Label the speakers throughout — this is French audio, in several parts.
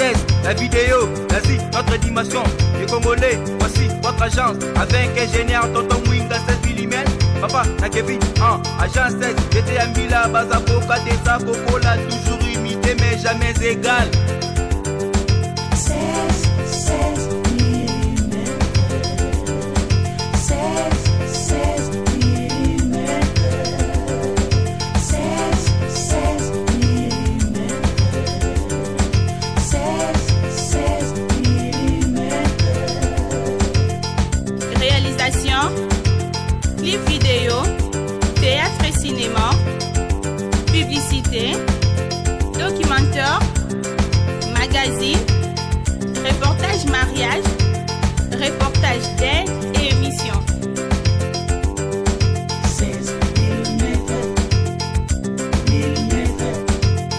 Speaker 1: La vidéo, vas-y, notre dimension. Les Congolais, voici votre agence. Avec ingénieur, tonton Winga, 16 mm. Papa, na Kevin, agence 16. J'étais à Mila, Bazapoka, Desa, Coca-Cola, toujours imité, mais jamais égal.
Speaker 2: 16 mm. 16 mm. 16 mm. 16 mm.
Speaker 3: Réalisation, clip vidéo, théâtre et cinéma, publicité, documentaire, magazine, reportage mariage, reportage d'aide et émission.
Speaker 2: 16 mm.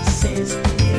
Speaker 2: 16 mm.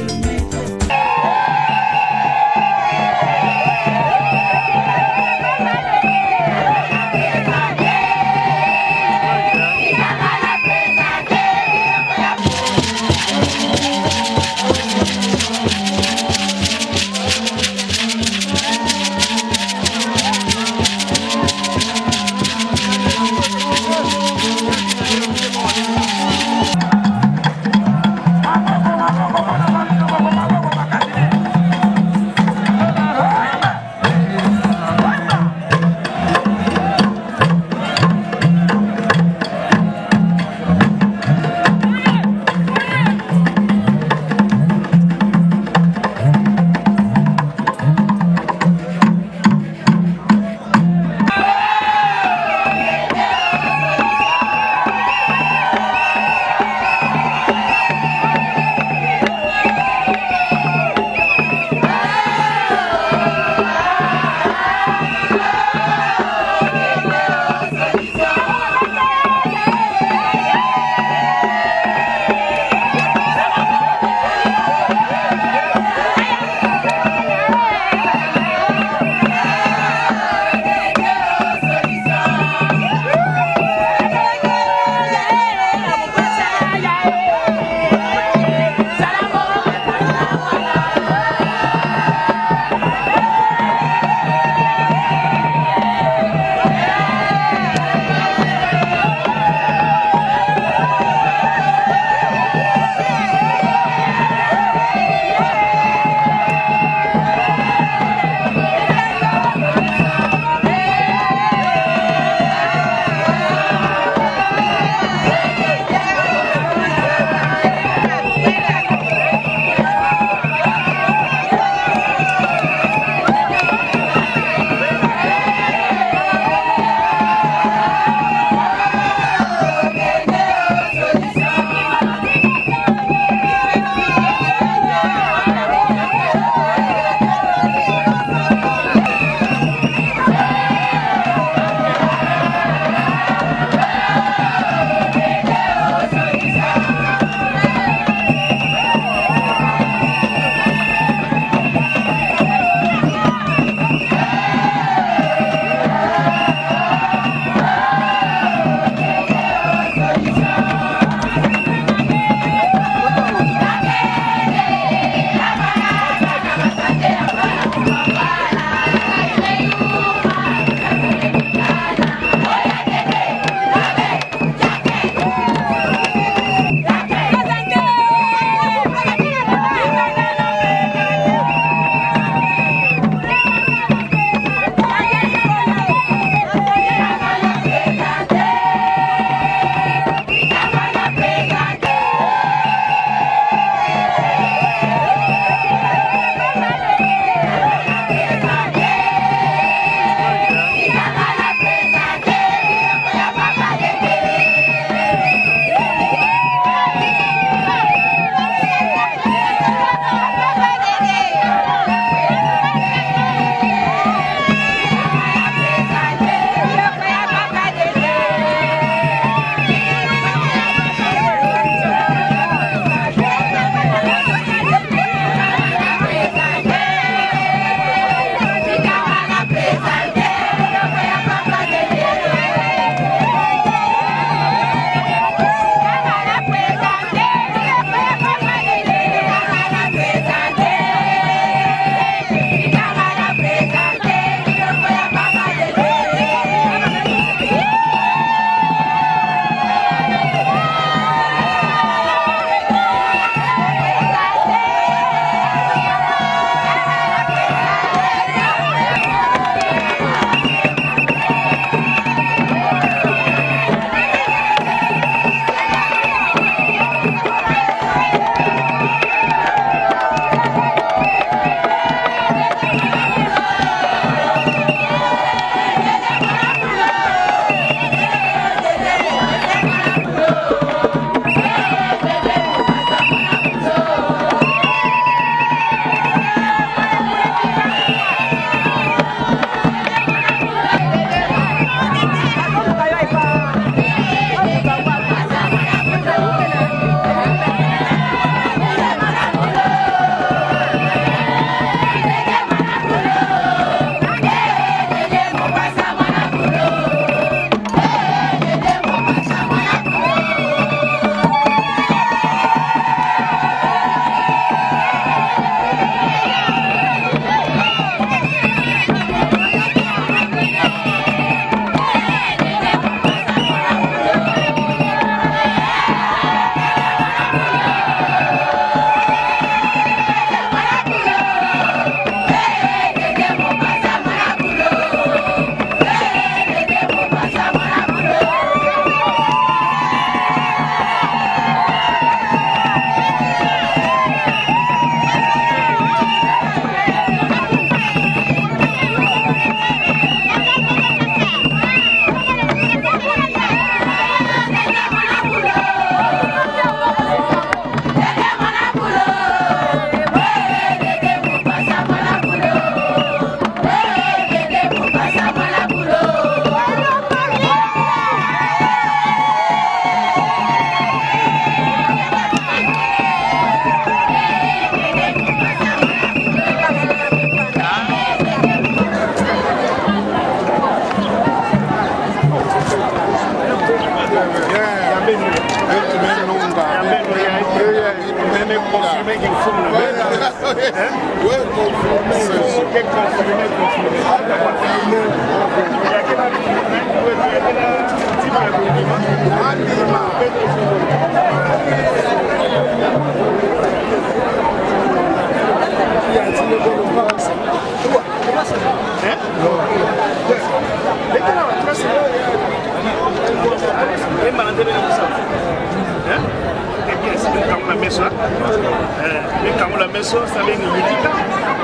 Speaker 4: la meso sabe ngiyilika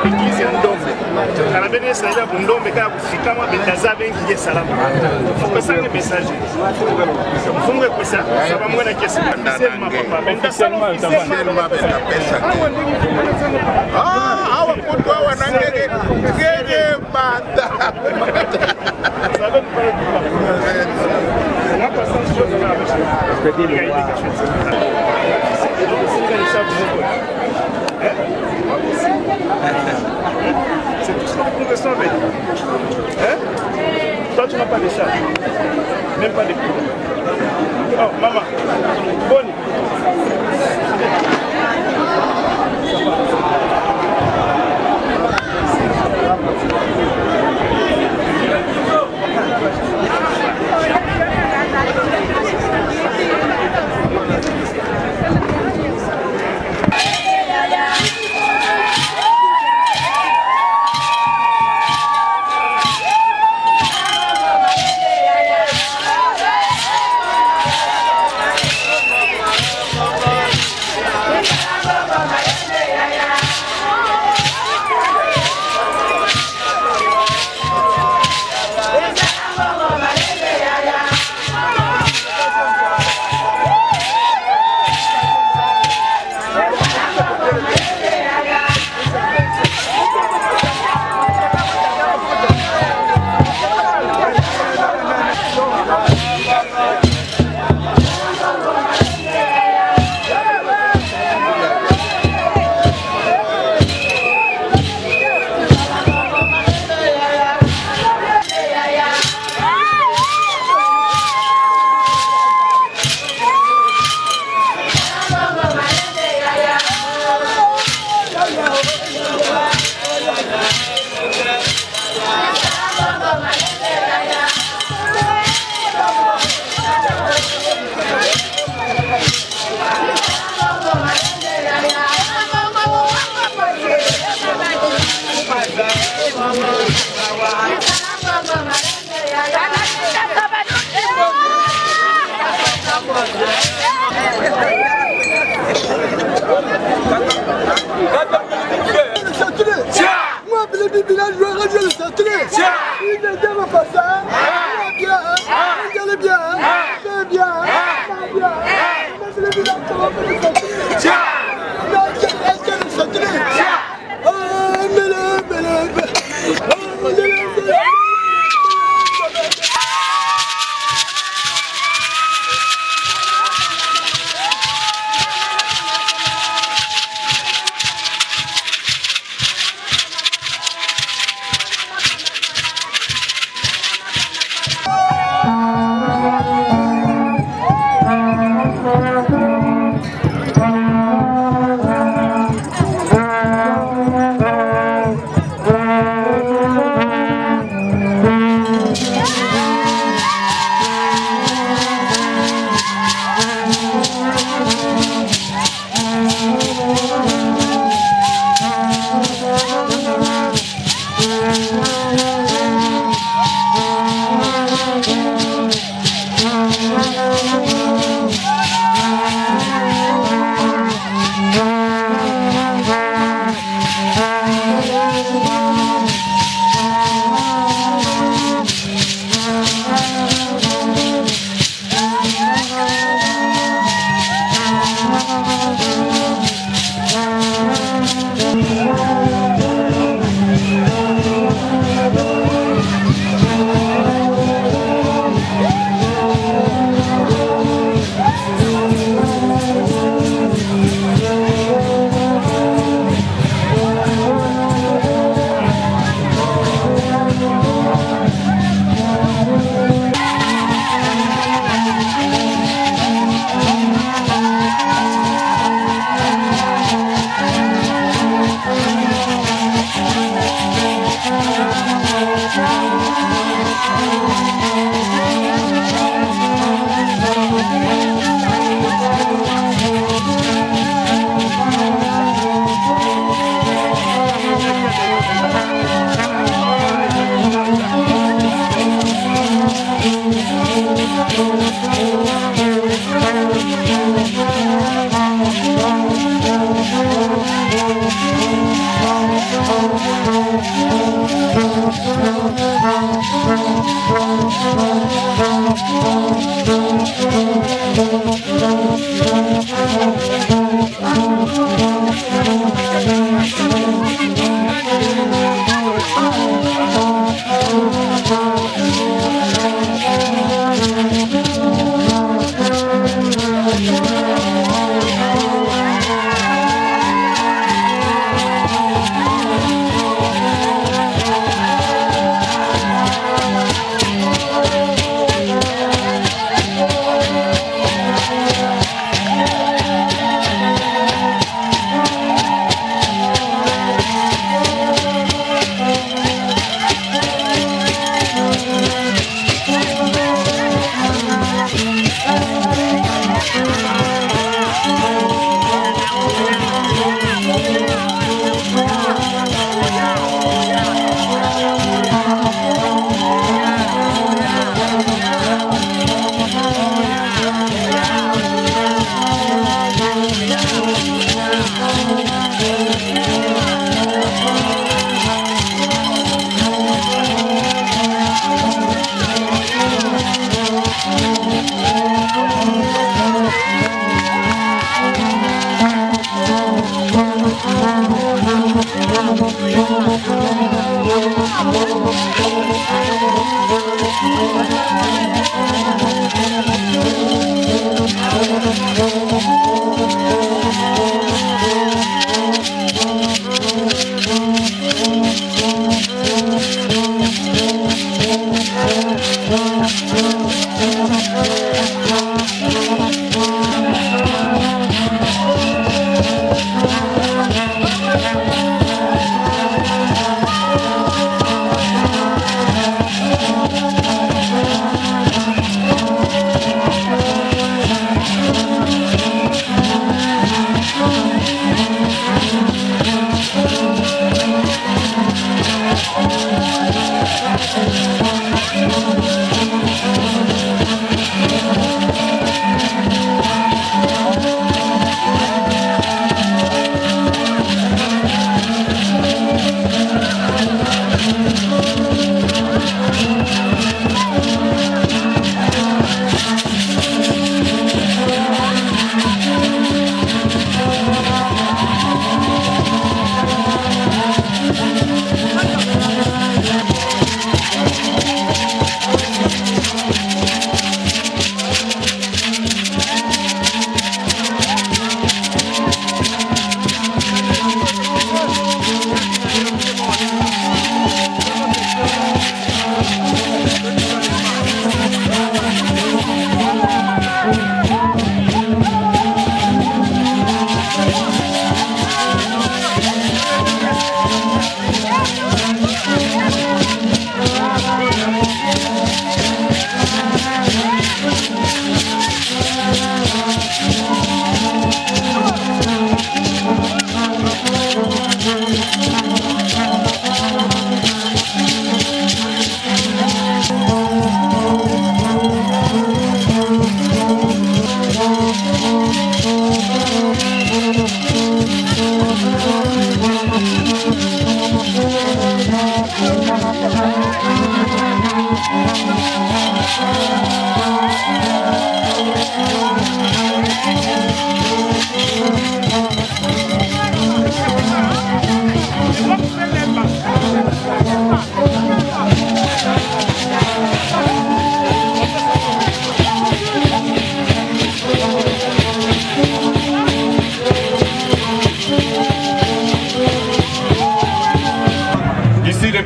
Speaker 4: ikize ndombe kana bene sala bundombe kaya kufikama betaza bengi je salama fukasanga message fungue kwesa saba mwana kesi sema papa benda salama sema benda pesa hawa kutu hawa nangege ngege mata sabe on passe sur la c'est tout ce que vous pouvez sauver. Hein? Toi, tu n'as pas de chat, même pas de poules. Oh, maman, bonne.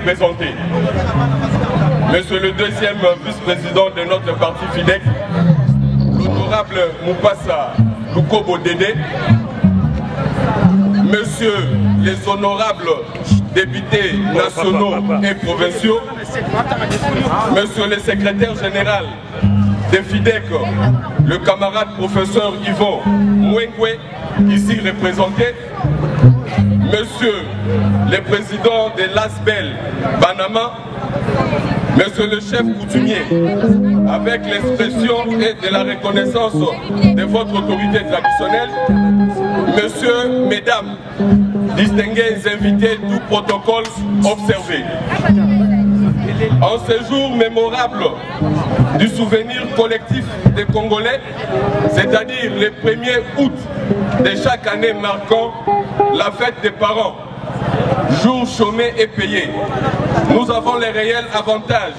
Speaker 5: Présenté. Monsieur le deuxième vice-président de notre parti FIDEC, l'honorable Moupassa Lukobo Dédé, Monsieur les honorables députés nationaux et provinciaux, Monsieur le secrétaire général des FIDEC, le camarade professeur Yvon Mouengwe, ici représenté, Monsieur le président de l'ASBEL Banama, Monsieur le chef coutumier, avec l'expression et de la reconnaissance de votre autorité traditionnelle, Monsieur, Mesdames, distingués invités, tout protocole observé. En ce jour mémorable du souvenir collectif des Congolais, c'est-à-dire le 1er août de chaque année marquant la fête des parents, jour chômé et payé, nous avons le réel avantage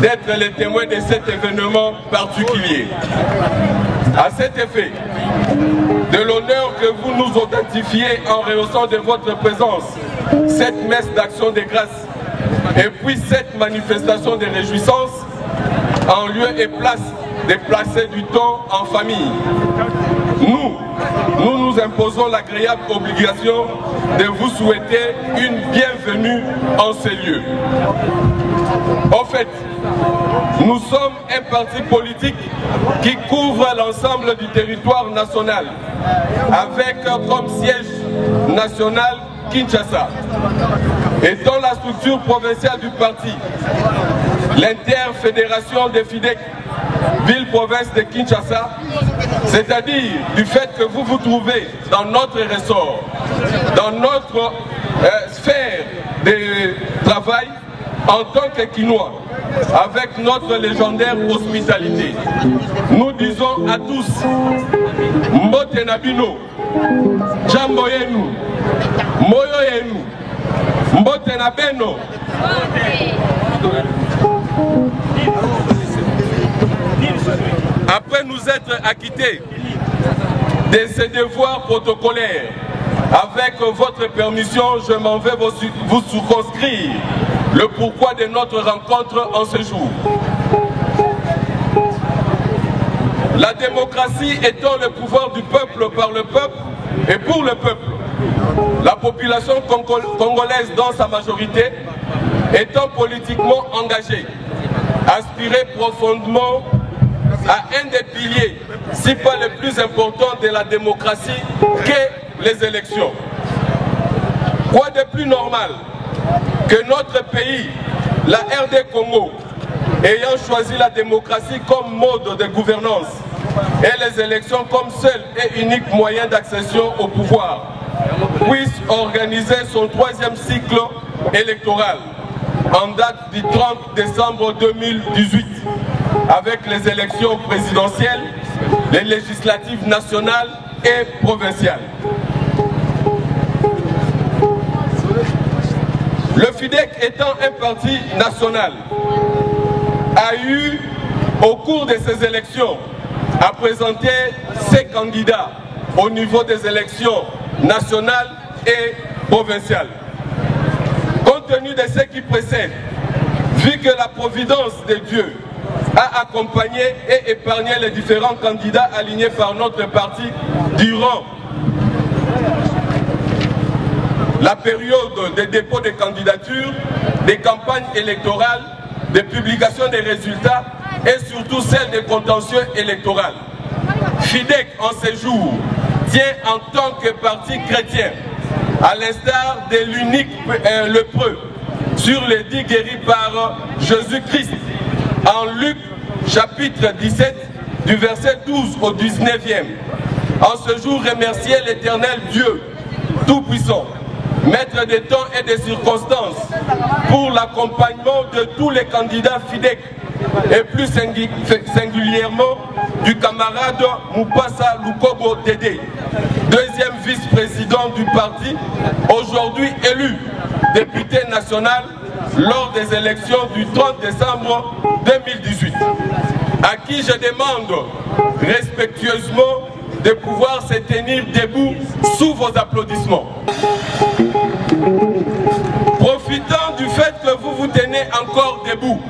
Speaker 5: d'être les témoins de cet événement particulier. À cet effet, de l'honneur que vous nous authentifiez en rehaussant de votre présence cette messe d'action de grâce et puis cette manifestation de réjouissance en lieu et place de placer du temps en famille. Nous imposons l'agréable obligation de vous souhaiter une bienvenue en ces lieux. En fait, nous sommes un parti politique qui couvre l'ensemble du territoire national, avec comme siège national Kinshasa. Étant la structure provinciale du parti, l'interfédération des FIDEC, ville-province de Kinshasa, c'est-à-dire du fait que vous vous trouvez dans notre ressort, dans notre sphère de travail en tant que Kinois, avec notre légendaire hospitalité. Nous disons à tous, Mbote Nabino, Jamboyenu, Moyoyenu, Mbote Nabeno. Après nous être acquittés de ces devoirs protocolaires, avec votre permission, je m'en vais vous circonscrire le pourquoi de notre rencontre en ce jour. La démocratie étant le pouvoir du peuple par le peuple et pour le peuple, la population congolaise dans sa majorité étant politiquement engagée, aspirait profondément à un des piliers, si pas le plus important de la démocratie, qu'est les élections. Quoi de plus normal que notre pays, la RD Congo, ayant choisi la démocratie comme mode de gouvernance et les élections comme seul et unique moyen d'accession au pouvoir, puisse organiser son 3e cycle électoral en date du 30 décembre 2018 avec les élections présidentielles, les législatives nationales et provinciales. Le FIDEC étant un parti national, a eu, au cours de ces élections, à présenter ses candidats au niveau des élections nationales et provinciales. Compte tenu de ce qui précède, vu que la providence de Dieu a accompagné et épargné les différents candidats alignés par notre parti durant la période de dépôt des candidatures, des campagnes électorales, des publications des résultats et surtout celle des contentieux électoraux. FIDEC en ces jours tient en tant que parti chrétien, à l'instar de l'unique lépreux sur les 10 guéris par Jésus-Christ, en Luc chapitre 17 du verset 12 au 19e. En ce jour, remercier l'Éternel Dieu Tout-Puissant, maître des temps et des circonstances, pour l'accompagnement de tous les candidats FIDEC et plus singulièrement du camarade Moupassa Lukobo Dédé, 2e vice-président du parti, aujourd'hui élu député national lors des élections du 30 décembre 2018, à qui je demande respectueusement de pouvoir se tenir debout sous vos applaudissements. Profitant du fait que vous vous tenez encore debout,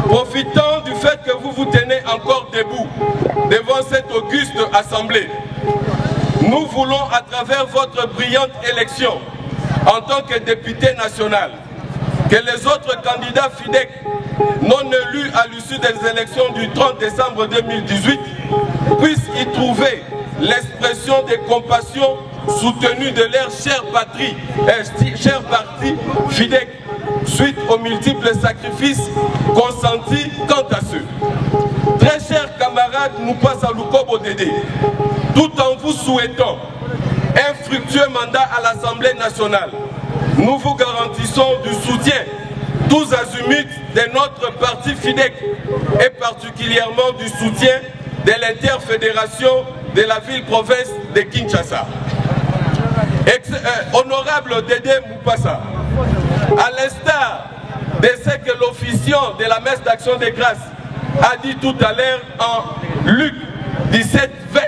Speaker 5: profitant du fait que vous vous tenez encore debout devant cette auguste assemblée, nous voulons à travers votre brillante élection en tant que député national, que les autres candidats FIDEC non élus à l'issue des élections du 30 décembre 2018 puissent y trouver l'expression de compassion soutenu de leur chère patrie, chère parti FIDEC, suite aux multiples sacrifices consentis quant à ceux. Très chers camarades Moupassa Lukobo Dédé, tout en vous souhaitant un fructueux mandat à l'Assemblée nationale, nous vous garantissons du soutien tous azimuts de notre parti FIDEC et particulièrement du soutien de l'interfédération de la ville-province de Kinshasa. Honorable Dédé Moupassa, à l'instar de ce que l'officiant de la messe d'action de grâce a dit tout à l'heure en Luc 17, 20,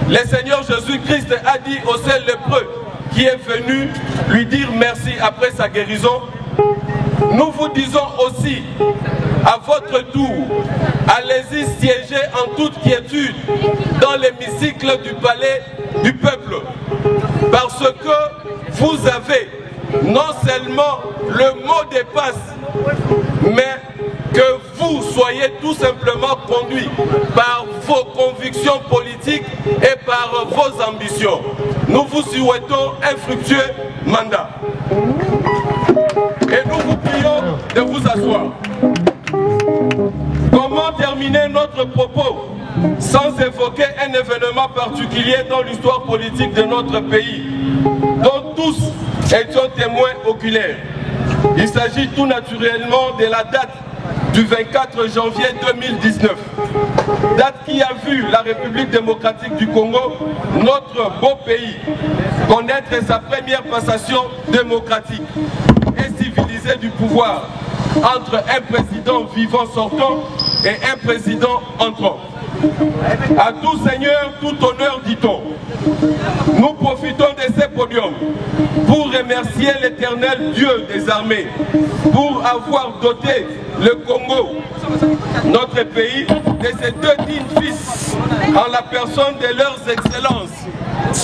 Speaker 5: le Seigneur Jésus-Christ a dit au seul lépreux qui est venu lui dire merci après sa guérison. Nous vous disons aussi, à votre tour, allez-y siéger en toute quiétude dans l'hémicycle du palais du peuple, parce que vous avez non seulement le mot de passe, mais que vous soyez tout simplement conduits par vos convictions politiques et par vos ambitions. Nous vous souhaitons un fructueux mandat. Et nous vous prions de vous asseoir. Comment terminer notre propos sans évoquer un événement particulier dans l'histoire politique de notre pays, dont tous étions témoins oculaires? Il s'agit tout naturellement de la date du 24 janvier 2019, date qui a vu la République démocratique du Congo, notre beau pays, connaître sa première passation démocratique et civilisée du pouvoir entre un président vivant sortant et un président entrant. À tout seigneur, tout honneur, dit-on. Nous profitons de ce podium pour remercier l'éternel Dieu des armées pour avoir doté le Congo, notre pays, de ces deux dignes fils en la personne de leurs excellences,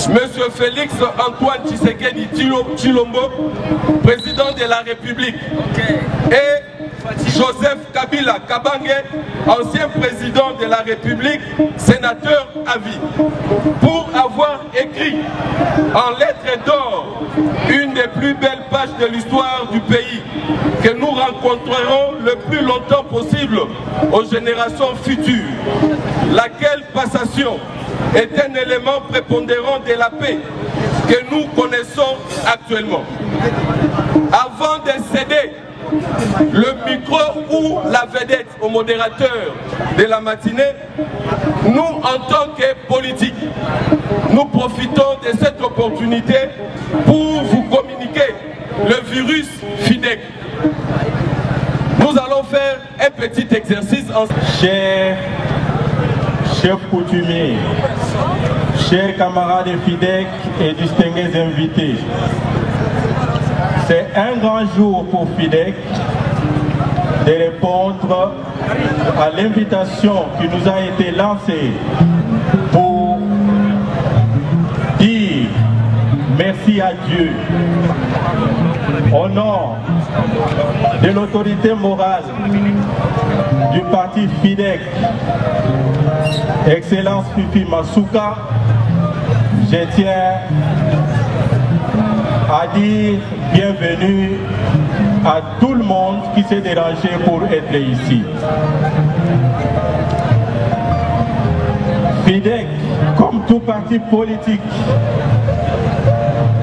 Speaker 5: Monsieur Félix Antoine Tshisekedi Tshilombo, président de la République, et Joseph Kabila Kabange, ancien président de la République, sénateur à vie, pour avoir écrit en lettres d'or une des plus belles pages de l'histoire du pays que nous rencontrerons le plus longtemps possible aux générations futures, laquelle passation est un élément prépondérant de la paix que nous connaissons actuellement. Avant de céder le micro ou la vedette au modérateur de la matinée, nous en tant que politiques, nous profitons de cette opportunité pour vous communiquer le virus FIDEC. Nous allons faire un petit exercice en...
Speaker 6: Chers chefs coutumiers, chers camarades de FIDEC et distingués invités, c'est un grand jour pour FIDEC de répondre à l'invitation qui nous a été lancée pour dire merci à Dieu au nom de l'autorité morale du parti FIDEC, Excellence Fifi Masuka. Je tiens à dire bienvenue à tout le monde qui s'est dérangé pour être ici. FIDEC, comme tout parti politique,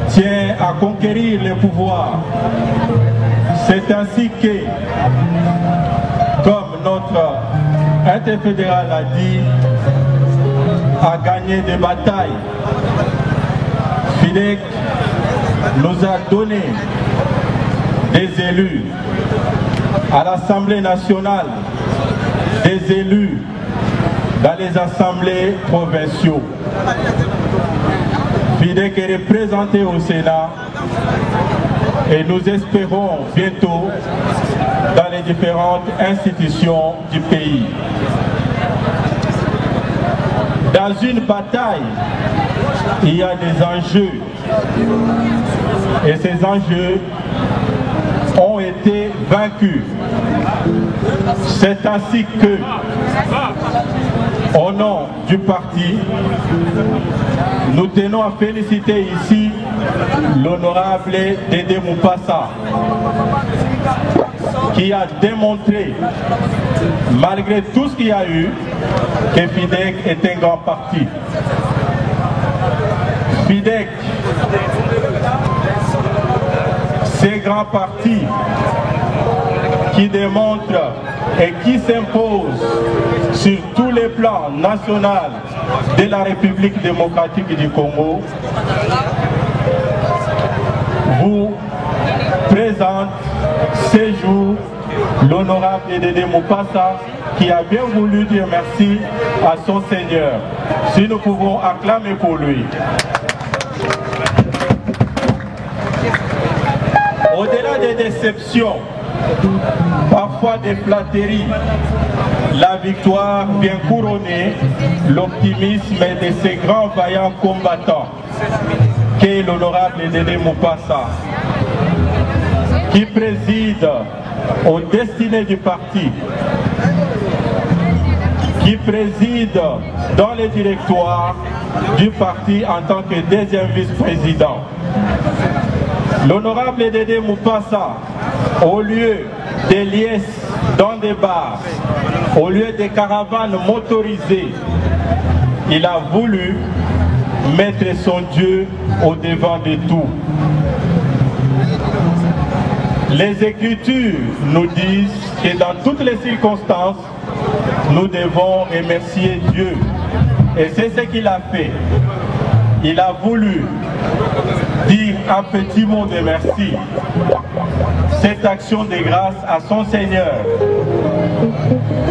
Speaker 6: tient à conquérir le pouvoir. C'est ainsi que, comme notre interfédéral a dit, a gagné des batailles. FIDEC nous a donné des élus à l'Assemblée nationale, des élus dans les assemblées provinciaux. FIDEC est représenté au Sénat et nous espérons bientôt dans les différentes institutions du pays. Dans une bataille, il y a des enjeux. Et ces enjeux ont été vaincus. C'est ainsi que Au nom du parti, nous tenons à féliciter ici l'honorable Dédé Moupassa, qui a démontré, malgré tout ce qu'il y a eu, que FIDEC est un grand parti. FIDEC, c'est un grand parti qui démontre et qui s'impose sur tous les plans nationaux de la République démocratique du Congo, vous présente ce jour l'honorable Dédé Moupassa, qui a bien voulu dire merci à son Seigneur. Si nous pouvons acclamer pour lui. Au-delà des déceptions, parfois des flatteries, la victoire vient couronner l'optimisme de ces grands vaillants combattants qu'est l'honorable Dédé Moupassa, qui préside aux destinées du parti, qui préside dans les directoires du parti en tant que deuxième vice-président. L'honorable Dédé Moupassa, au lieu des liesses dans des bars, au lieu des caravanes motorisées, il a voulu mettre son Dieu au devant de tout. Les Écritures nous disent que dans toutes les circonstances, nous devons remercier Dieu. Et c'est ce qu'il a fait. Il a voulu dire un petit mot de merci. Cette action de grâce à son Seigneur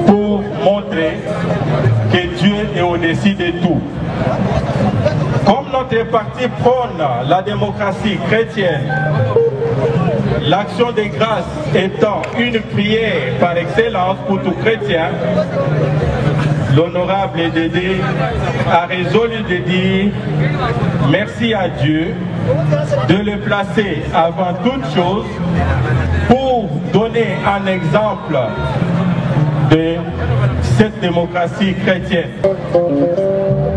Speaker 6: pour montrer que Dieu est au-dessus de tout. Comme notre parti prône la démocratie chrétienne, l'action de grâce étant une prière par excellence pour tout chrétien, l'honorable Dédé a résolu de dire merci à Dieu de le placer avant toute chose pour donner un exemple de cette démocratie chrétienne.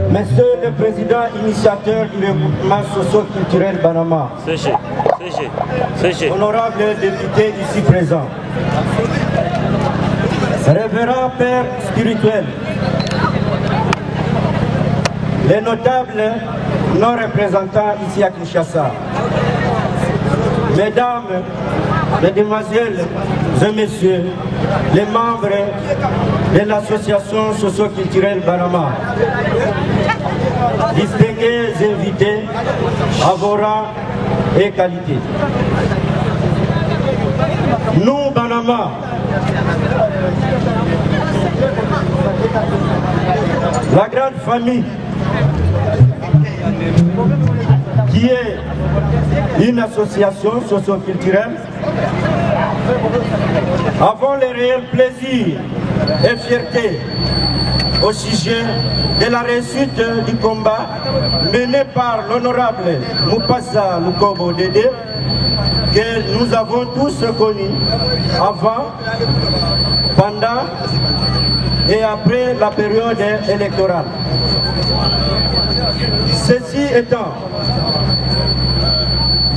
Speaker 7: Monsieur le Président initiateur du regroupement socio-culturel Banama, honorable député ici présent, révérend Père spirituel, les notables non représentants ici à Kinshasa, mesdames, mesdemoiselles et messieurs, les membres de l'association socio-culturelle Banama, distingués invités à vos rangs et qualités. Nous, Banama, la grande famille qui est une association socio-culturelle, avons le réel plaisir et fierté au sujet de la réussite du combat mené par l'honorable Moupassa Lukobo Dédé, que nous avons tous connu avant, pendant et après la période électorale. Ceci étant,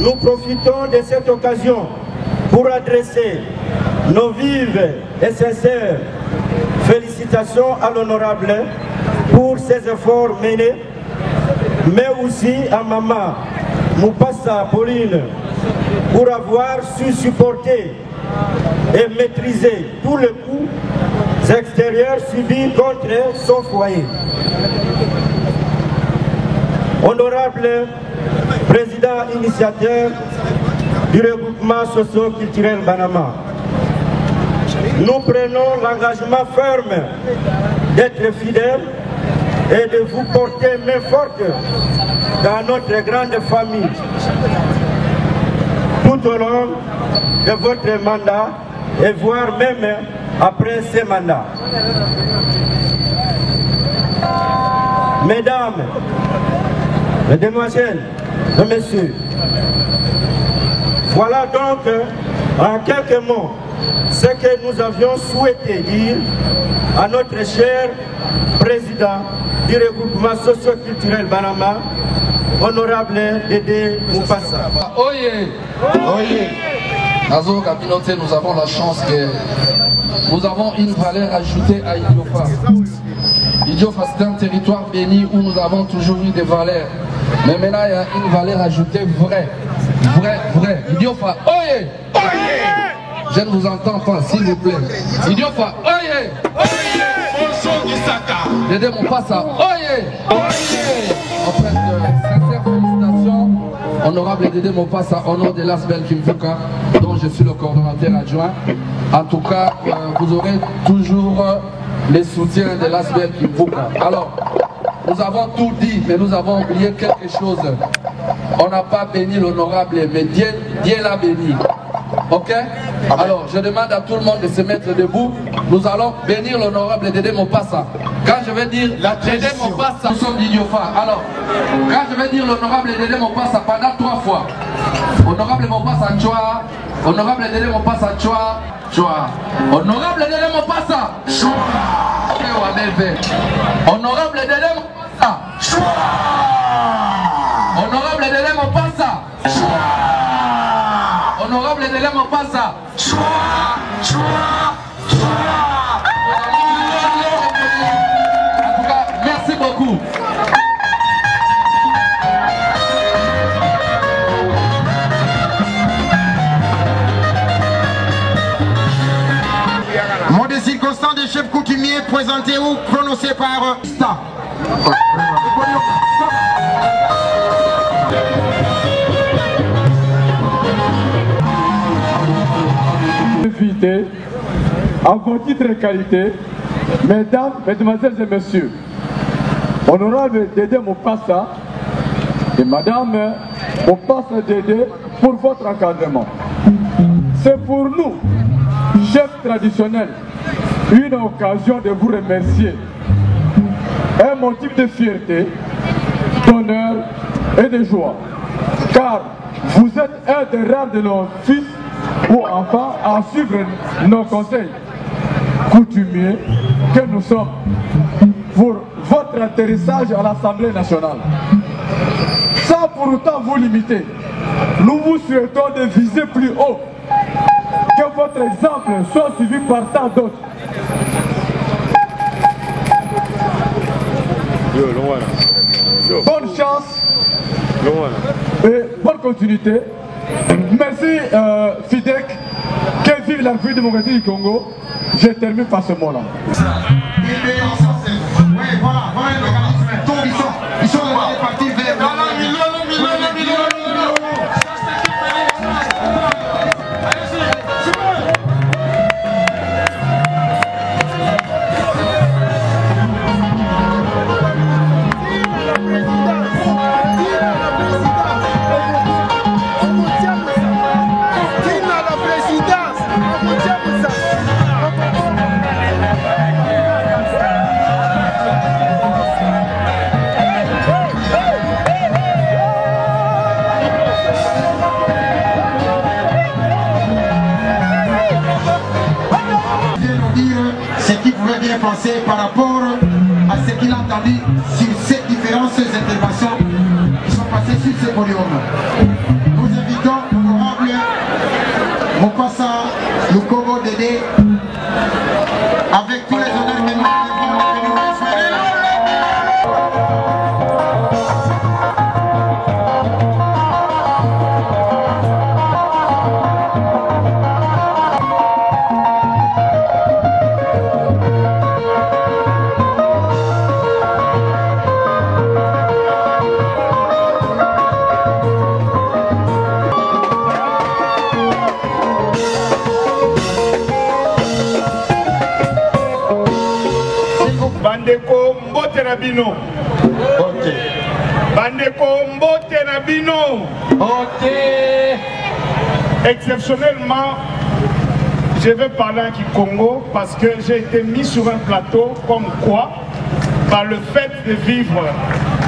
Speaker 7: nous profitons de cette occasion pour adresser nos vives et sincères félicitations à l'honorable pour ses efforts menés, mais aussi à maman Moupassa Pauline pour avoir su supporter et maîtriser tous les coups extérieurs subis contre son foyer. Honorable Président initiateur du regroupement socio-culturel Banama, nous prenons l'engagement ferme d'être fidèles et de vous porter main forte dans notre grande famille tout au long de votre mandat et voire même après ce mandat. Mesdames, Mesdemoiselles et messieurs, voilà donc en quelques mots ce que nous avions souhaité dire à notre cher président du regroupement socio-culturel Banama, honorable Dédé Moupassa.
Speaker 8: Oye, oye. Nazo Kabinote, nous avons la chance que nous avons une valeur ajoutée à Idiofa. Idiofa, c'est un territoire béni où nous avons toujours eu des valeurs. Mais maintenant, il y a une valeur ajoutée vraie. Vraie. Idiofa, oye, oye. Je ne vous entends pas, s'il vous plaît. Idiofa, oye, oye. Dédé Moupassa, oye, oye. En fait, sincères félicitations, honorable Dédé Moupassa, au nom de l'Asbel Kimvuka, dont je suis le coordonnateur adjoint. En tout cas, vous aurez toujours les soutiens de l'Asbel Kimvuka. Alors, nous avons tout dit, mais nous avons oublié quelque chose. On n'a pas béni l'honorable, mais Dieu l'a béni. Ok? Alors, je demande à tout le monde de se mettre debout. Nous allons bénir l'honorable Dédé Moupassa. Quand je vais dire Dédé Moupassa, nous sommes d'Idiofa. Alors, quand je vais dire l'honorable Dédé Moupassa pendant 3 fois. Honorable Moupassa Chua, honorable Dédé Moupassa Chua, Chua. Honorable Dédé Moupassa Chua. Honorable Dédé Moupassa Chua. Honorable Dédé Moupassa Chua. Honorable Dédé Moupassa Chua. En tout cas, merci beaucoup.
Speaker 9: Mot de circonstance des chefs coutumiers présenté ou prononcé par Sta.
Speaker 6: Invité, à vos titres et qualités, mesdames, mesdemoiselles et messieurs, honorable Dédé Moupassa et madame Moupassa Dédé, pour votre encadrement. C'est pour nous, chefs traditionnels, une occasion de vous remercier. Un motif de fierté, d'honneur et de joie. Car vous êtes un des rares de nos fils ou enfants à suivre nos conseils coutumiers que nous sommes pour votre atterrissage à l'Assemblée nationale. Sans pour autant vous limiter, nous vous souhaitons de viser plus haut, que votre exemple soit suivi par tant d'autres. Bonne chance et bonne continuité. Merci Fidek, que vive la vie démocratique du Congo. Je termine par ce mot-là.
Speaker 9: Ils sont partis vers penser par rapport à ce qu'il a entendu sur ces différentes interventions qui sont passées sur ce podium. Nous invitons l'honorable Moupassa Lukobo Dédé avec tous les honneurs que nous
Speaker 4: Bandeko mbote na bino. Bandeko mbote na bino. Exceptionnellement, je vais parler en Kikongo parce que j'ai été mis sur un plateau comme quoi, par le fait de vivre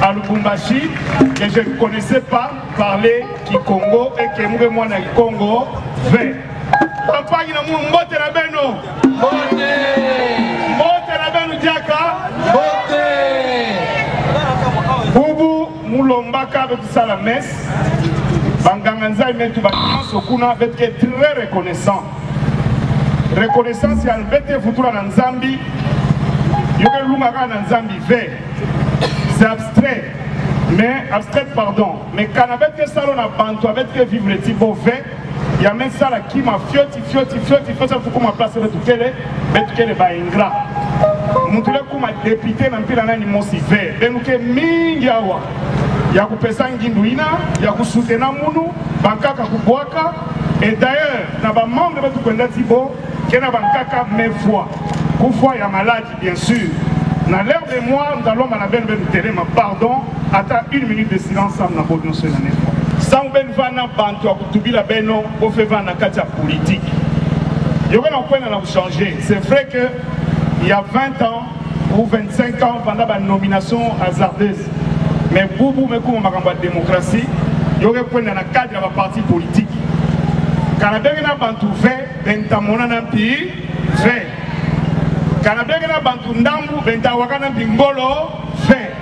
Speaker 4: à Lubumbashi, que je ne connaissais pas parler Kikongo et que moi na Congo fait. Campagne na mbote na bino. Mbote na Baka avec ça la messe, Banganganza met tout bâtiment, Sokuna être très reconnaissant. Reconnaissance, il y a un bête futur dans Zambie, il y a un lumara dans Zambie vert. C'est abstrait, mais abstrait, pardon. Mais quand on a que ça, on a bantu avec que vivre le type vert, il y a même ça là qui m'a fioti, il faut ça pour qu'on m'a placé le tout qu'elle est ingrat. Moutule kuma député na mpila nani mosi vert. Benuke mingi awa. Ya kupesa nginduina, ya kusutena munu, bankaka kubwaka. Et d'ailleurs, na ba membre betu kwenda tibo, kena bankaka mefwa. Kufwa ya maladie bien sûr. Na l'air de moi, nous allons manaben ben télé ma pardon, attends 1 minute de silence sam na bodno so l'année. Sans ben vana bantu akutubila beno, au fait vana katia politique. Yo na kwena na changer. C'est vrai que il y a 20 ans ou 25 ans, pendant la nomination hasardeuse, mais Boubou me comme ma démocratie, il y aurait point dans le cadre de la parti politique. Quand on a bien bantu vert, bentamona na pays vert. Quand on a bien bantu ndambu, bentawaka na ngolo vert.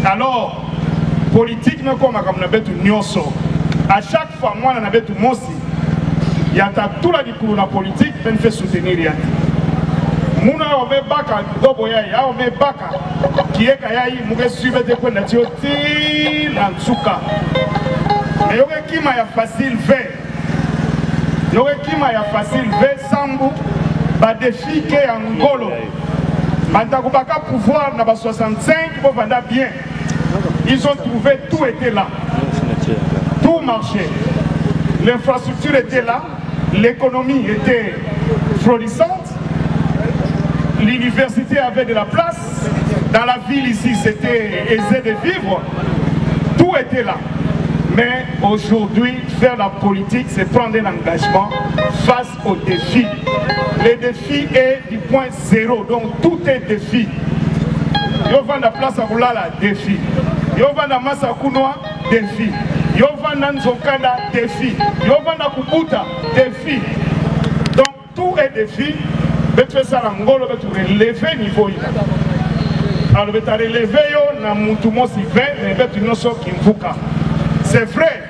Speaker 4: Alors, politique me comme ma betu nyonso. À chaque fois moi na betu mosi, il y a tout la discours la politique, ben fait soutenir rien. Muna ome baka dobo yai ya ome baka kieka yai muge suive de kwenda tio ti na nsuka mais yoke kima ya facile ve sambu ba défi ke angolo banda kubaka pouvoir na ba 65 pour vanda bien ils ont trouvé tout était là tout marchait l'infrastructure était là l'économie était florissante. L'université avait de la place, dans la ville ici c'était aisé de vivre, tout était là. Mais aujourd'hui, faire la politique, c'est prendre un engagement face aux défis. Le défi est du point zéro, donc tout est défi. Yo vanda place à Boulala, défi. Yo vanda Massa Kounoa, défi. Yo vanda Nzokanda, défi. Yo vanda Kubuta, défi. Donc tout est défi. Betu ça l'angolo betu relever niveau il. Alors betu relever yo na mutu mosi vert mais betu noso kimvuka. C'est vrai.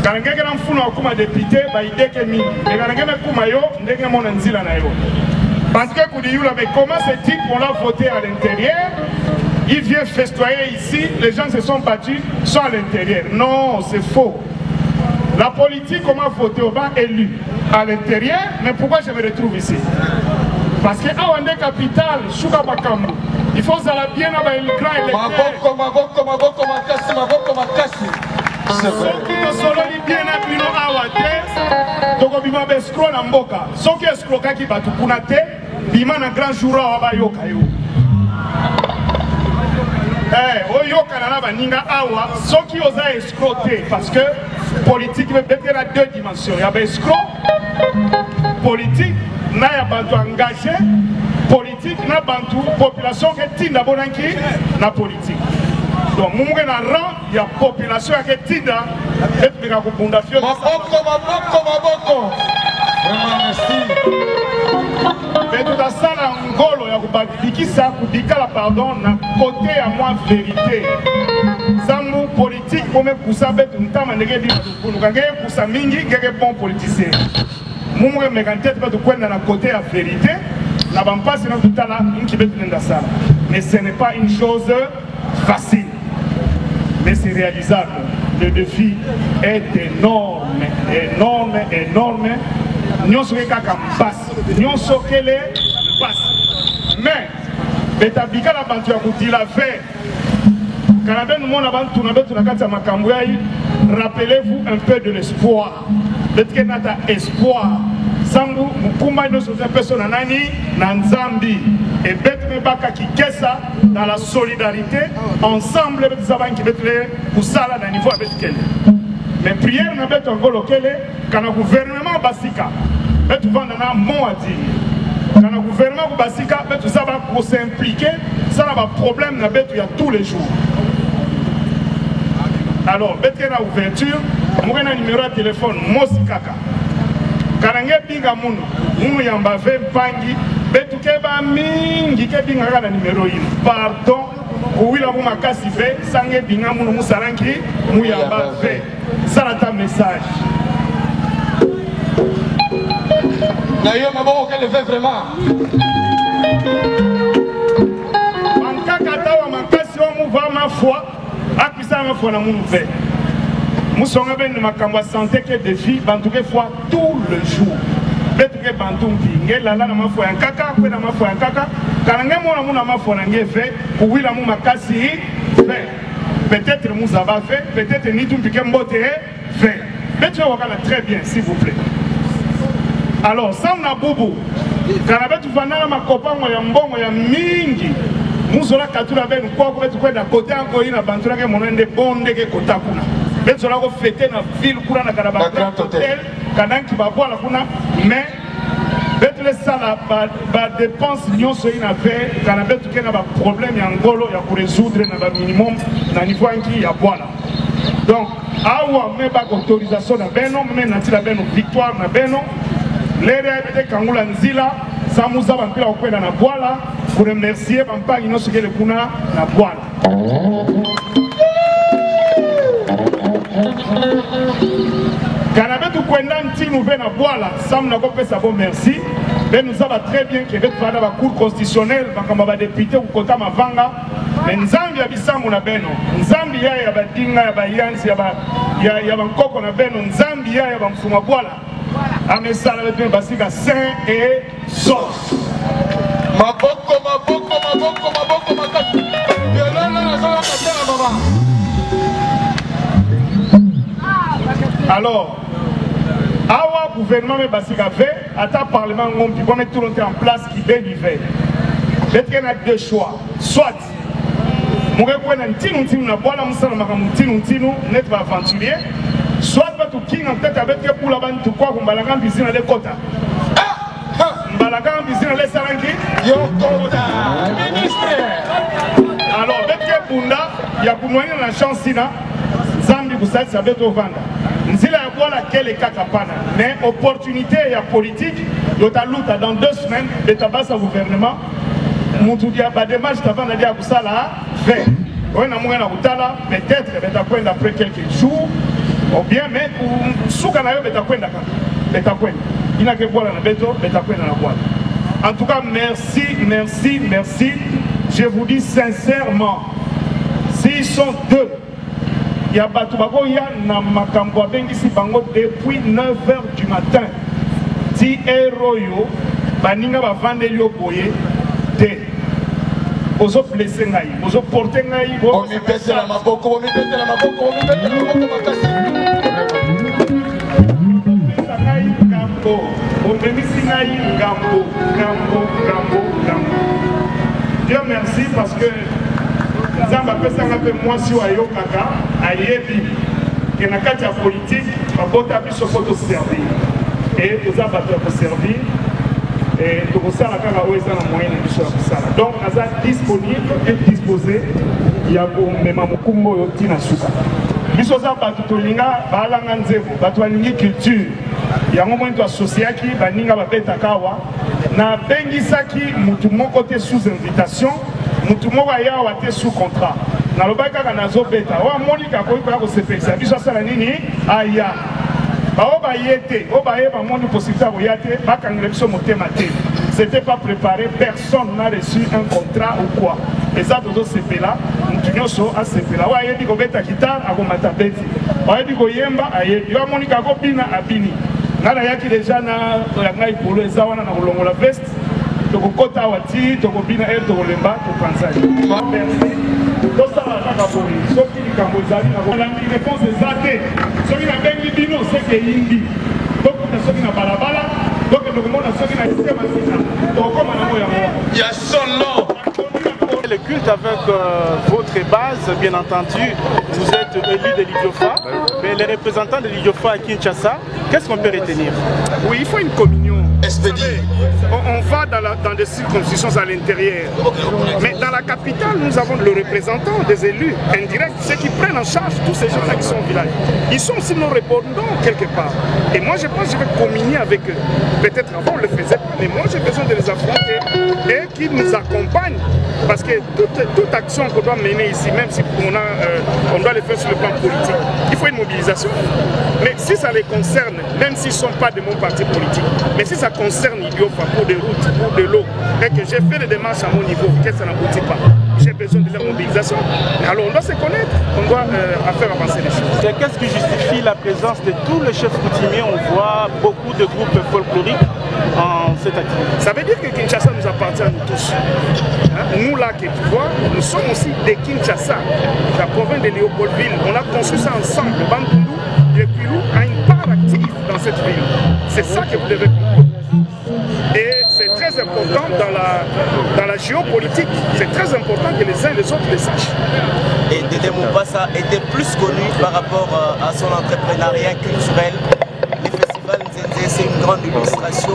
Speaker 4: Quand on a un fou comme député, bah il dit que mingi. Mais quand on a un kuma yo, ndenge mona nzila na yo. Parce que Koudioula, mais comment ce type on l'a voté à l'intérieur? Il vient festoyer ici, les gens se sont battus, sont à l'intérieur. Non, c'est faux. La politique, comment voter au bas élu à l'intérieur, mais pourquoi je me retrouve ici? Parce que Awande Capital, Souka Bakambu, il faut ça la bien avoir le grand électeur. C'est vrai. Ceux qui sont bien appuyés à Awate, donc on va escroquer dans Mboka. Ceux qui escroquent qui battent Kunate, ils ont un grand jour à Abayoka. Oyoka na baninga awa, ceux qui osent escroquer, parce que politique peut être à deux dimensions. Il y a escroc, politique. Na ya bantu engagé politique na bantu population qui tinda bonanki na politique donc mungu na rang ya population qui tinda et bika kubunda fio maboko vraiment merci mais tout à ça la ngolo ya kubadikisa kudikala pardon na côté à moi vérité samu politique pour me pousser betu ntama ndenge bi kulukange kusa mingi ngeke bon politicien. Moumoué Mégantette va de quoi dans la côté à vérité, n'a pas c'est notre talent qui va dans ça. Mais ce n'est pas une chose facile, mais c'est réalisable. Le défi est énorme. Nous sommes passe, nous sommes passe. Mais, Betabika la bantu a dit la veille. Quand nous avons rappelez-vous un peu de l'espoir. Peut-être espoir. Sangu Mukumba nous sommes des personnes nani Nanzambi et Bethme Baka qui kessa dans la solidarité ensemble avec Zaban qui betle pour ça là dans niveau avec Kele. Mais prière n'a pas encore Kele quand le gouvernement Basika betu vendre na mot à dire. Quand le gouvernement Basika betu ça va pour s'impliquer ça n'a pas problème n'a betu il y a tous les jours. Alors betu na ouverture moi na numéro de téléphone Mosikaka. Karange binga munu yamba ve mpangi betuke ba mingi ke binga na numéro 1 pardon kouila mu makasi ve sange binga mu musarangi mu yamba ve ça ta message
Speaker 8: D'ailleurs, maman, qu'elle le fait vraiment.
Speaker 4: Mankaka tawa makasi wa mu va ma foi akisa ma foi na mu ve musonga ben makambo santé que défi bantuke foi tout le jour betuke bantungi ngela la na ma foi nkaka pe na ma foi nkaka kanange mona mu na ma foi na ngeve kuwila mu makasi fait peut-être nous avons fait peut-être ni tout piqué mbote fait mais tu vois très bien s'il vous plaît alors ça na boubou kanabe tu fana ma copain ya mbongo ya mingi muzola katula ben kwa ko betu kwenda côté encore ina bantura ke monende bonde ke kota kuna betu la ko fêter na ville kuna na karaba hotel kananki ba bola kuna mais betu le sala ba dépense nyonso ina fait kanabe tu ke na ba problème ya ngolo ya ko résoudre na ba minimum na niveau anki ya bola donc awa me ba autorisation na beno me na tila beno victoire na beno lere bete kangula nzila samuza bampila okwenda na bola pour remercier bampangi nyonso kele kuna na bola kanabe tu kwenda ntinu ve na bola sam na kopesa bon merci ben nous va très bien que vetu fana ba cour constitutionnelle bakamba ba député ku kota mavanga mais nzambi ya bisambu na beno nzambi ya badinga ya bayansi ya bankoko na beno nzambi ya bamfuma bola amesala betu basika saint et sauf
Speaker 8: Maboko, maboko, maboko, maboko, makasi.
Speaker 4: Alors, awa gouvernement me basika fait, ata parlement ngompi, pour mettre tout le temps en place qui fait l'hiver. Peut-être qu'il y a deux choix. Soit, mon gars, pour un petit nous na boire la moussa, nous n'être pas aventurier. Soit, tu king en tête avec que pour la bande, tu crois qu'on va la grande piscine à l'écota. Balagan bisina les sarangi yokota ministre alors bete bunda ya kunwani na chance ina zambi kusali sabeto vanda nzila ya bola kele kaka pana mais opportunité ya politique yota luta dans 2 semaines de tabasa gouvernement mutu dia ba démarche tavana dia kusala fait on a moyen na kutala peut-être beta kwenda après quelques jours ou bien mais suka na yo beta kwenda kaka beta kwenda ina ke bola na beto beta kwenda na bola. En tout cas, merci, merci, merci. Je vous dis sincèrement, s'ils sont deux, il y a Batoubago, il y a Namakambo Bengisi Bango depuis 9h du matin. Si Eroyo, Baninga va vendre l'eau boye, té. Ozo blessé ngai, ozo porté ngai,
Speaker 8: on me pèse la maboko, on me pèse la maboko, on me pèse la maboko, makasi.
Speaker 4: Dieu merci parce que nous avons fait un peu moins sur Ayo Kaka, Ayebi, qui est dans le cadre politique, nous avons servir. Et nous avons servir. Et nous avons moyen de donc nous sommes disponibles et disposés. Il y a même un Mukumbo Tinasuka. Nous sommes Batutolinga, Balanganzevo, Batualingi culture. Il y a un moment où associé qui baninga babeta kawa na bengisaki mutu moko te sous invitation mutu moko ya wate sous contrat na lobaka kana zo beta wa monika ko ko sepesa biso sala nini aya ba oba yete oba yeba monde possibilité ko yate bakangire biso motema te c'était pas préparé personne n'a reçu un contrat ou quoi et ça dozo sepela mutu nyoso a sepela wa yebi ko beta guitare akomata beti wa yebi ko yemba ayebi wa monika ko bina abini nana yaki déjà na ngai polo ezawana na kolongola veste tokokota wati tokobina el tokolemba tokansai merci tosala kaka boye soki likambo ezali na kolandi réponse eza te soki na bengi bino seke yindi tokuta soki na balabala donc tokomona soki na sistema sina tokokoma nango yango
Speaker 8: ya solo.
Speaker 10: Le culte avec votre base, bien entendu, vous êtes élu de l'Idiofa, mais les représentants de l'Idiofa à Kinshasa Qu'est-ce qu'on peut retenir?
Speaker 4: Oui, il faut une communion.
Speaker 5: Expédie.
Speaker 4: On va dans des circonscriptions à l'intérieur. Mais dans la capitale, nous avons le représentant des élus indirects, ceux qui prennent en charge tous ces gens-là qui sont au village. Ils sont aussi nos répondants quelque part. Et moi, je pense que je vais communier avec eux. Peut-être avant, on le faisait pas, mais moi, j'ai besoin de les affronter et qu'ils nous accompagnent. Parce que toute action qu'on doit mener ici, même si on doit le faire sur le plan politique, il faut une mobilisation. Mais si ça les concerne, même s'ils ne sont pas de mon parti politique, mais si ça concerne Idiofa pour des routes, pour de l'eau, et que j'ai fait des démarches à mon niveau, que ça n'aboutit pas, j'ai besoin de leur mobilisation. Alors on doit se connaître, on doit faire avancer les choses.
Speaker 10: Et qu'est-ce qui justifie la présence de tous les chefs coutumiers? On voit beaucoup de groupes folkloriques en cette activité.
Speaker 4: Ça veut dire que Kinshasa nous appartient à nous tous. Nous là, que tu vois, nous sommes aussi des Kinshasa, la province de Léopoldville. On a construit ça ensemble. Bandundu et Kwilu a une part active dans cette ville. C'est ça que vous devez comprendre. Et c'est très important dans la géopolitique. C'est très important que les uns et les autres le sachent.
Speaker 11: Et Dédé Moupassa était plus connu par rapport à son entrepreneuriat culturel. Les festivals Nzenzé, c'est une grande illustration.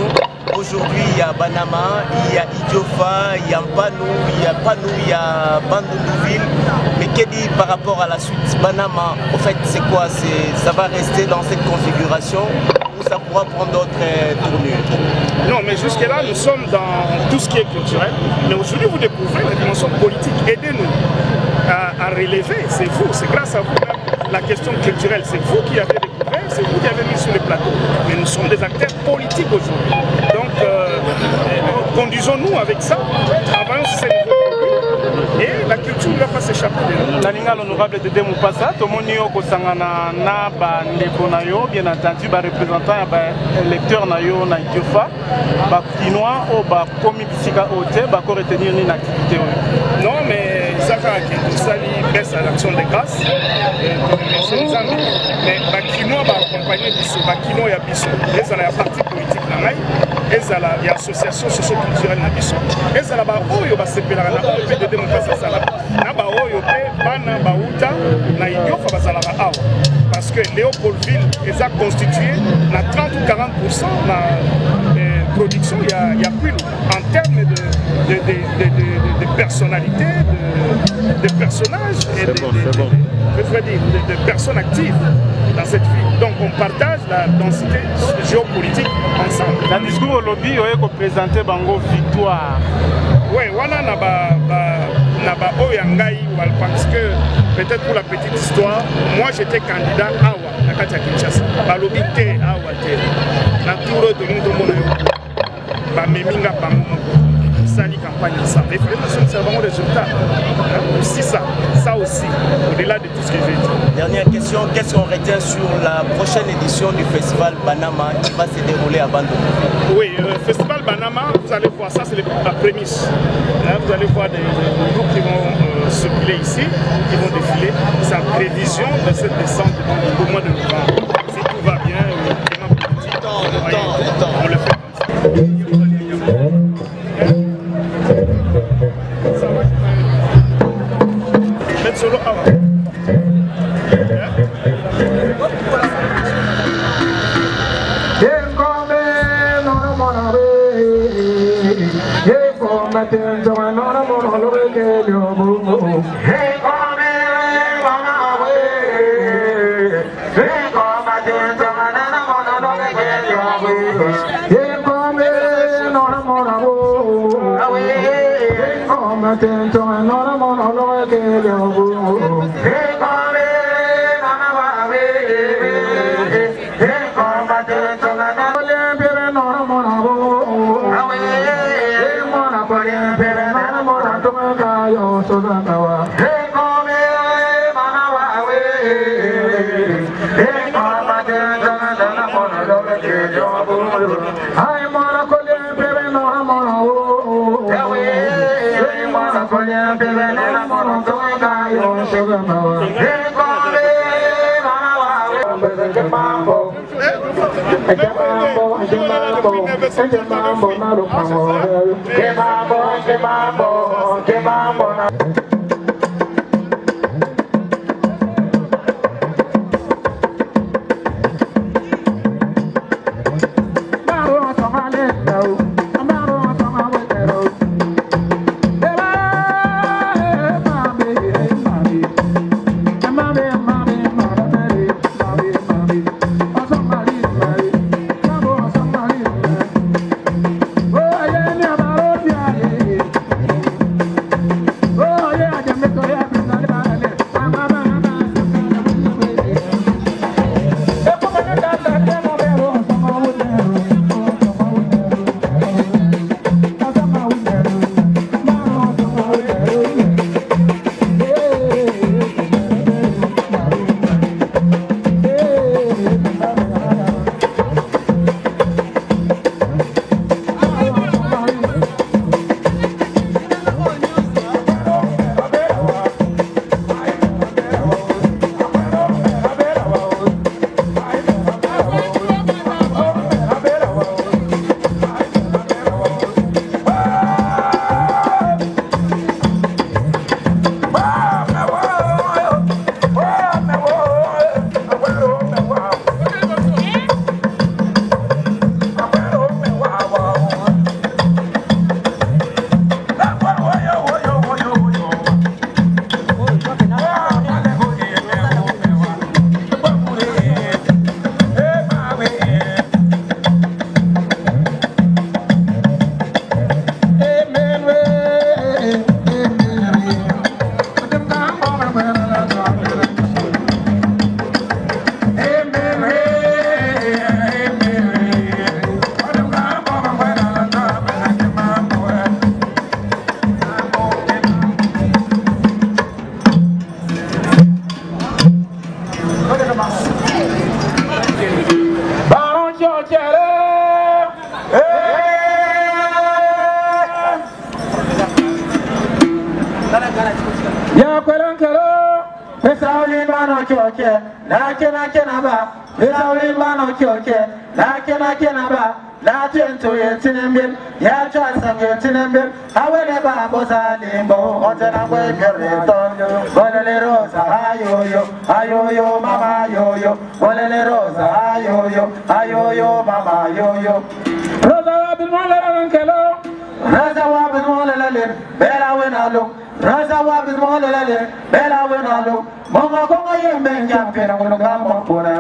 Speaker 11: Aujourd'hui, il y a Banama, il y a Idiofa, il y a Mpanou, il y a Bandundu-Ville. Mais qu'est-ce dit par rapport à la suite? Banama, en fait, c'est quoi? Ça va rester dans cette configuration ou ça pourra prendre d'autres tournures?
Speaker 4: Non, mais jusque-là, nous sommes dans tout ce qui est culturel. Mais aujourd'hui, vous découvrez la dimension politique. Aidez-nous à relever, c'est vous, c'est grâce à vous. La question culturelle, c'est vous qui avez découvert, c'est vous qui avez mis sur les plateaux. Mais nous sommes des acteurs politiques aujourd'hui. Donc, conduisons-nous avec ça, travaillons sur ces niveaux. Et la culture ne va pas s'échapper de nous.
Speaker 10: Nalinga l'honorable Dédé Moupassa, Tomoni Yoko Sangana na bandeko na yo, bien entendu, représentant et électeur na yo na Idiofa, Kinois ou komi bisika ote, ko retenir une activité.
Speaker 4: Non, mais ça qui sali baisse à l'action de grâce. Mais Kinois va accompagner Bissot, Kinois et Bissot. Et ça, il y a parti politique dans l'Aïe. Et ça, il y a association socio-culturelle dans Bissot. Et ça, là-bas, il va se faire la Dédé Moupassa. Naba oyo pe bana bauta na Idiofa bazalaka awa parce que Léopoldville est constitué na 30 ou 40% na production il y a Kwilu en termes de personnalité, de personnages et de personnes actives dans cette ville. Donc on partage la densité géopolitique ensemble.
Speaker 10: Dans le discours au lobby, on a présenté Bango victoire.
Speaker 4: Oui, wana naba Oyangai, parce que peut-être pour la petite histoire, moi j'étais candidat à Awa, à Katia Kinshasa. Balobi te Awa te. Na tour de Mundomona yo. Ba meminga bango. Sali campagne ensemble. Les fédérations, c'est vraiment le résultat. Aussi ça aussi, au-delà de tout ce que j'ai dit.
Speaker 11: Dernière question, qu'est-ce qu'on retient sur la prochaine édition du festival Banama qui va se dérouler à Bandundu?
Speaker 4: Oui, le festival Banama, vous allez voir, ça c'est la prémisse. Là, vous allez voir des groupes qui vont circuler ici, qui vont défiler. C'est en prévision de cette descente au mois de novembre. Si tout va bien, on le fait comme ça. Solo awa.
Speaker 12: Chokere. Ya kwelankero. Pesauli mano choke. Na kena ba. Pesauli mano choke. Na kena ba. Na chentu yetinembil. Ya chasam yetinembil. Awele ba bosa limbo. Otena kwe kerretonyo. Golele rosa ayoyo. Ayoyo mama yoyo. Golele rosa ayoyo. Ayoyo mama yoyo. Rosa wabin molele nkelo. Rosa wabin molele lir. Bela wenalo. Rosa wabin molele lir. Bela wenalo. Monga konga yemben jampena ngono gamon pona.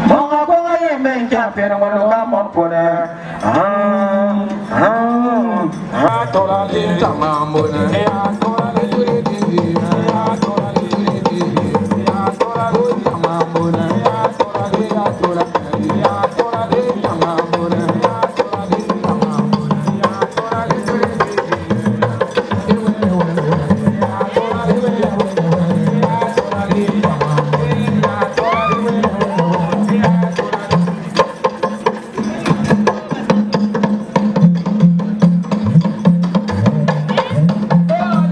Speaker 12: Monga konga yemben jampena ngono gamon pona. Tola le tamamona. Tola le yuri. Tola le yuri. Tola le tamamona. Tola le tola. Tola le tamamona. Tola le tamamona. Tola le yuri.
Speaker 2: Oh!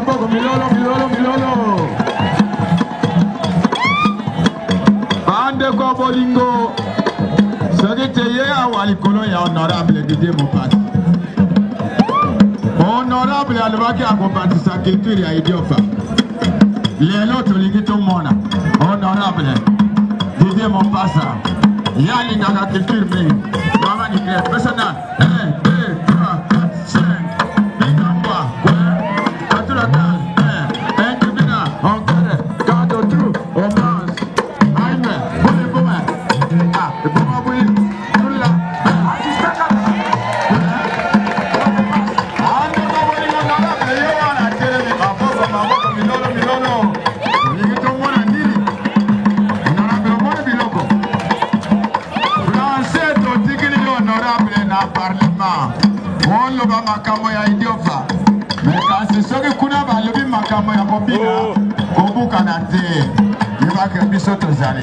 Speaker 13: maboko, milolo. Bande ko bolingo. Soki ye awa likolo ya honorable Didier Mopasa. Honorable alibaki akobatisa culture ya Idiofa. Lelo tolingi tomona. Honorable Didier Mopasa. Yali ngaka culture me. Mama ni kre. Pesana. 1, 2, 3, 4, 5. Bingamba. Atura tal. Entubina. Encore. Kado tru. Omans. Aime. Bule bume. Ah. Buma bule. Tula. Ande ko boli ngana. Yo wana tere. Maboko milolo. Tolingi tomona ndiri. Honorable mona biloko. Honorable na parlement on loba makamo ya Idiofa mais kasi soki kuna balobi makamo ya kobina kobuka na te yebake biso tozali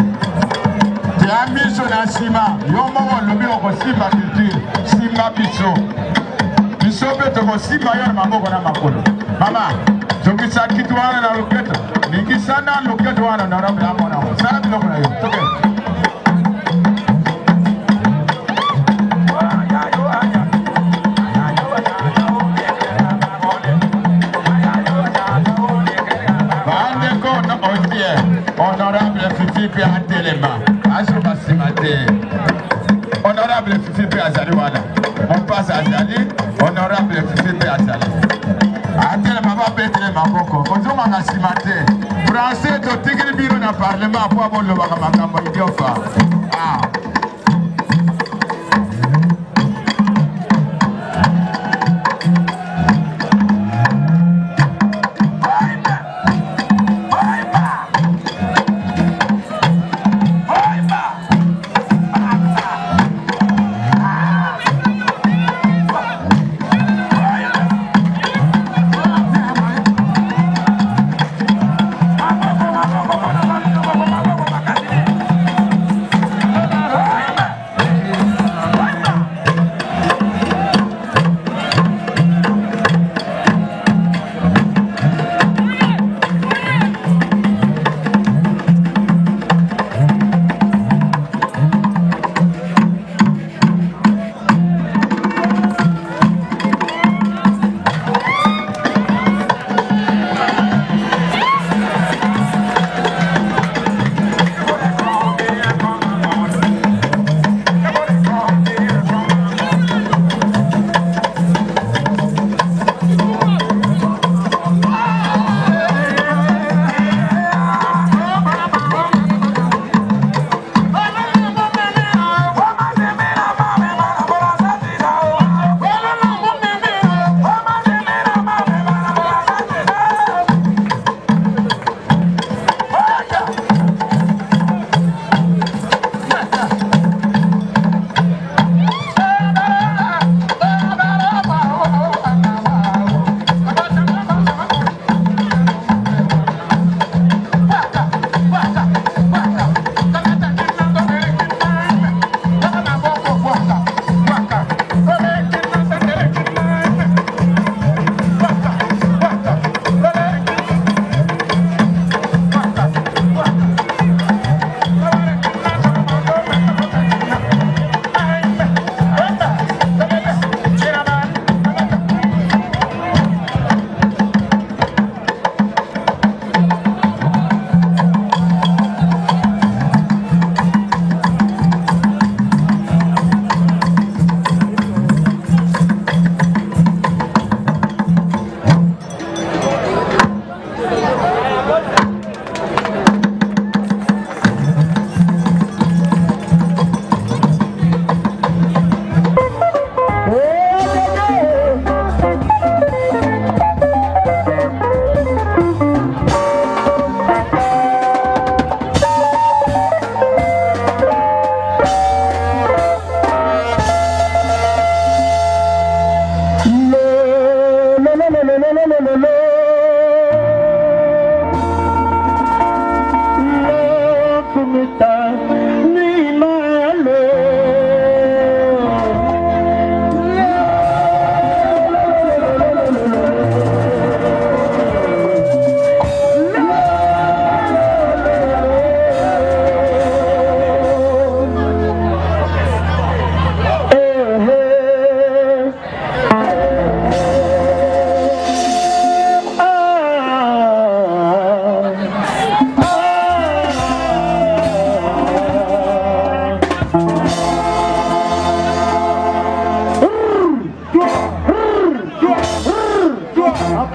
Speaker 13: te ya miso na nsima yo moko olobi okosimba culture simba biso mpe tokosimba yo na maboko na makolo mama zongisa kitu wana na loketo ningisa na loketo wana honorable amona sala biloko na yo toke honorable Fifi pe atelema aso basimate honorable Fifi pe azali wana Mopasa azali honorable Fifi pe azali atelema ba betre maboko kozonga na simate français to tigri biro na parlement po abolo baka makambo Idiofa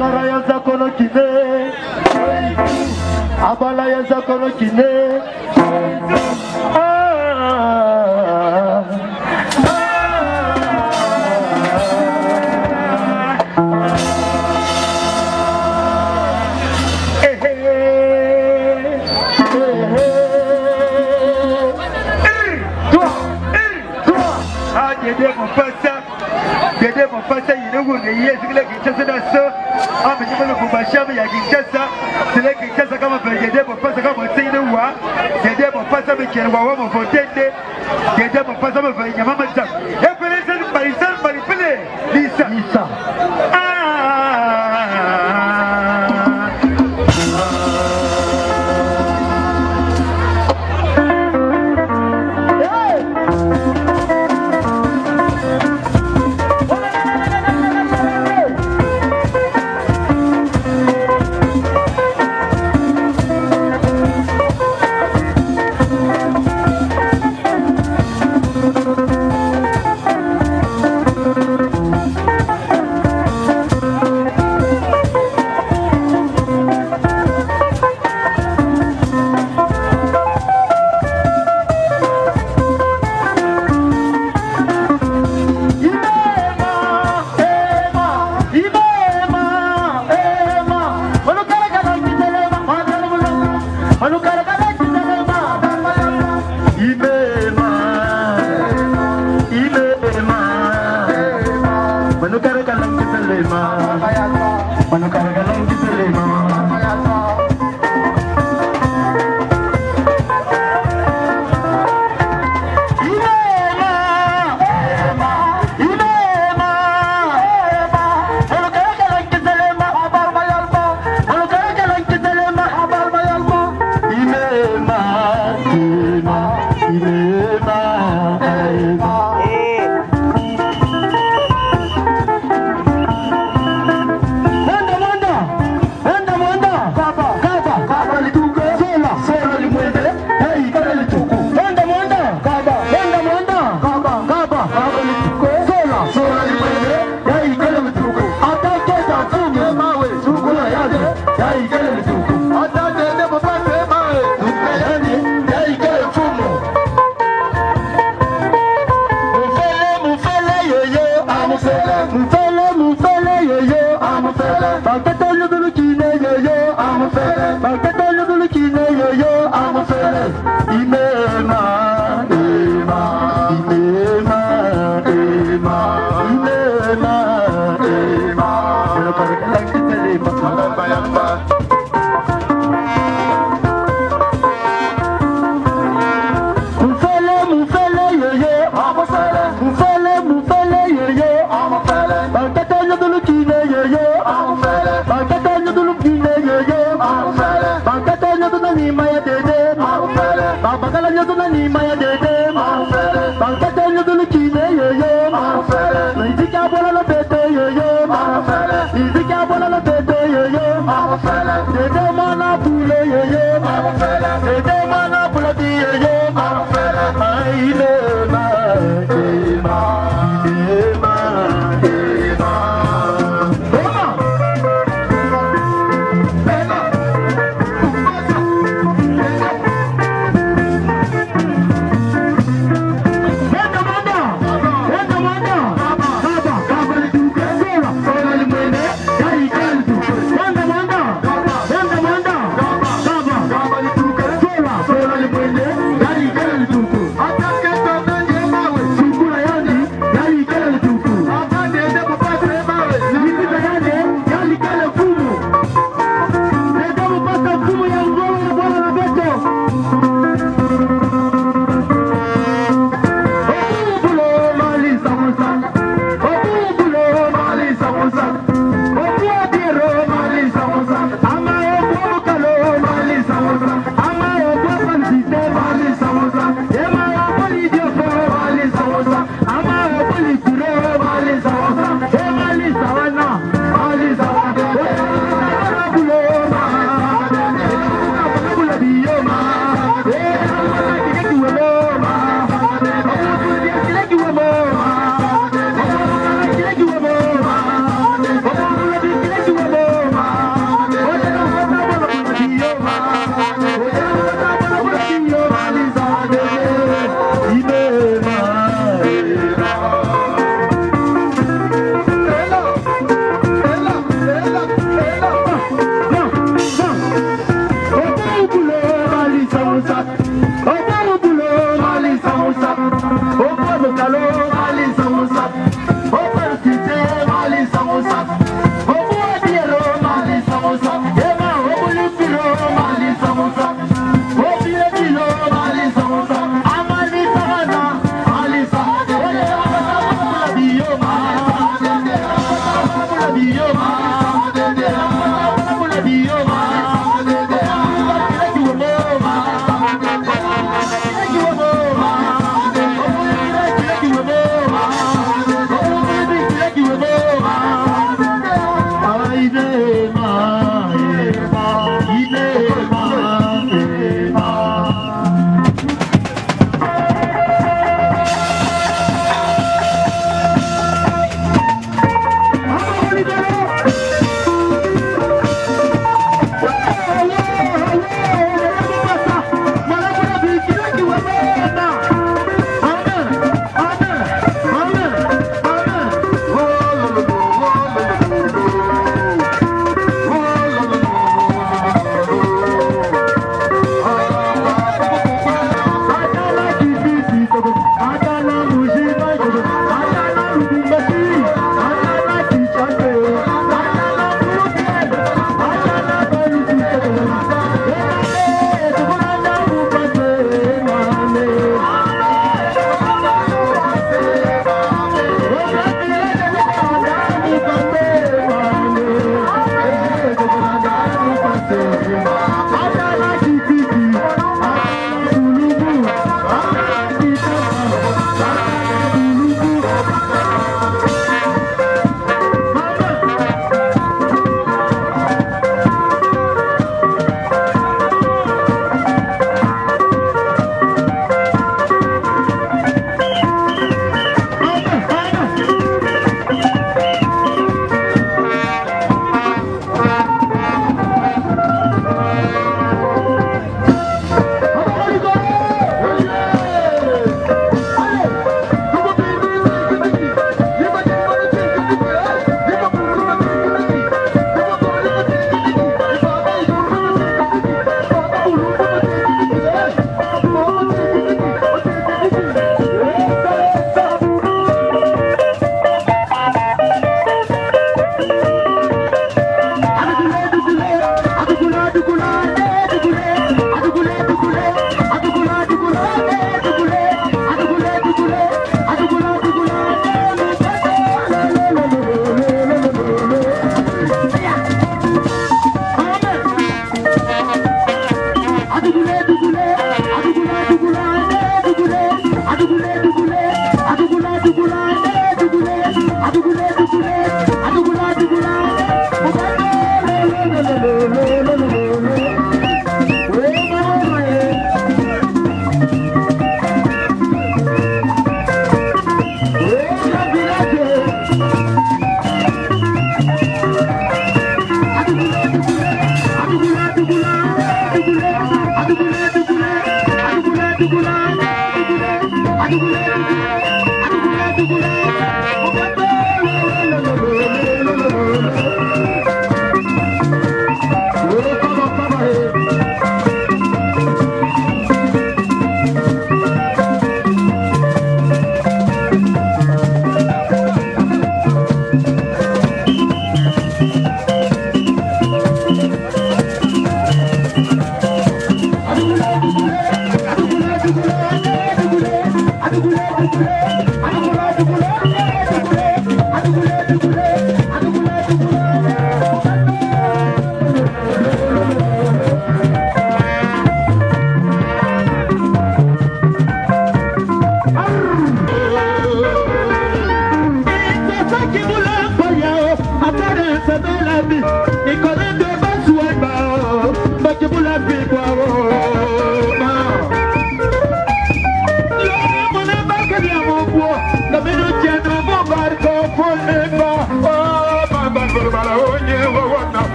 Speaker 14: Akara ya zakono kine Abala ya zakono kine
Speaker 15: Dede Mopasa, you know, when the years like Kinshasa, I'm a little Kubashami, Kinshasa, select Kinshasa, come up, Dede Mopasa, come and say the war, Dede Mopasa, became a woman for 10 days, Dede Mopasa, Yamama, Ebenezer, Marisan, Maripele, Lisa.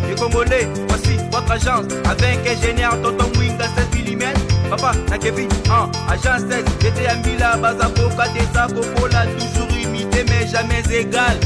Speaker 1: Les Congolais, voici votre agence avec ingénieur Tonton Mwinga 16 mm. Papa, na Kevin, agence 16, j'étais à Mila, Bazapoka, des Akopola, toujours imité mais jamais égal.